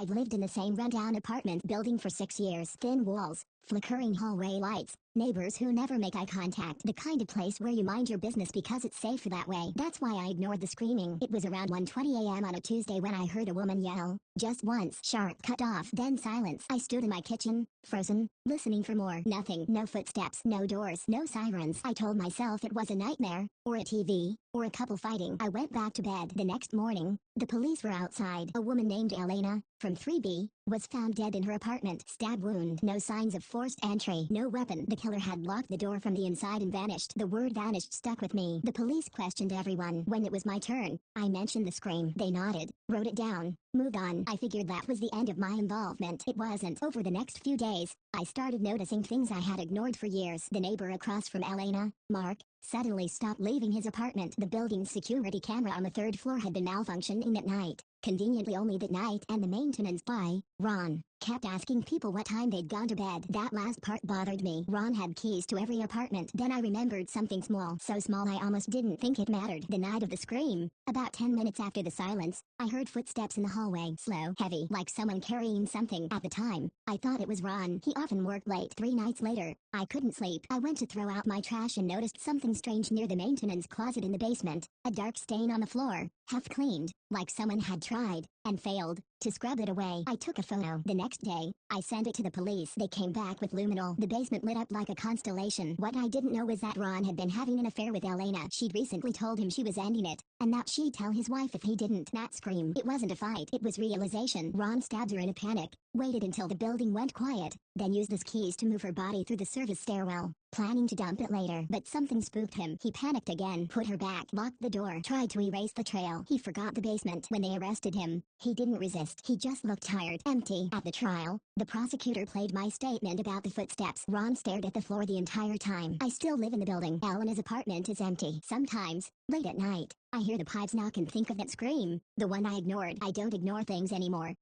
I've lived in the same rundown apartment building for 6 years. Thin walls, flickering hallway lights, neighbors who never make eye contact. The kind of place where you mind your business because it's safer that way. That's why I ignored the screaming. It was around 1:20 a.m. on a Tuesday when I heard a woman yell. Just once. Sharp. Cut off. Then silence. I stood in my kitchen, frozen, listening for more. Nothing. No footsteps. No doors. No sirens. I told myself it was a nightmare, or a TV, or a couple fighting. I went back to bed. The next morning, the police were outside. A woman named Elena, from 3B, was found dead in her apartment. Stab wound. No signs of forced entry. No weapon. The killer had locked the door from the inside and vanished. The word vanished stuck with me. The police questioned everyone. When it was my turn, I mentioned the scream. They nodded, wrote it down, moved on. I figured that was the end of my involvement. It wasn't. Over the next few days, I started noticing things I had ignored for years. The neighbor across from Elena, Mark, suddenly stopped leaving his apartment. The building's security camera on the third floor had been malfunctioning at night. Conveniently only that night, and the maintenance guy, Ron, kept asking people what time they'd gone to bed. That last part bothered me. Ron had keys to every apartment. Then I remembered something small. So small I almost didn't think it mattered. The night of the scream, about 10 minutes after the silence, I heard footsteps in the hallway. Slow, heavy, like someone carrying something. At the time, I thought it was Ron. He often worked late. 3 nights later, I couldn't sleep. I went to throw out my trash and noticed something strange near the maintenance closet in the basement. A dark stain on the floor, half cleaned, like someone had tried, and failed, to scrub it away. I took a photo. The next day, I sent it to the police. They came back with luminol. The basement lit up like a constellation. What I didn't know was that Ron had been having an affair with Elena. She'd recently told him she was ending it, and that she'd tell his wife if he didn't. That scream. It wasn't a fight. It was realization. Ron stabbed her in a panic, waited until the building went quiet, then used his keys to move her body through the service stairwell, planning to dump it later. But something spooked him. He panicked again, put her back, locked the door, tried to erase the trail. He forgot the basement. When they arrested him, he didn't resist. He just looked tired, empty. At the trial, the prosecutor played my statement about the footsteps. Ron stared at the floor the entire time. I still live in the building. Elena's apartment is empty. Sometimes, late at night, I hear the pipes knock and think of that scream, the one I ignored. I don't ignore things anymore.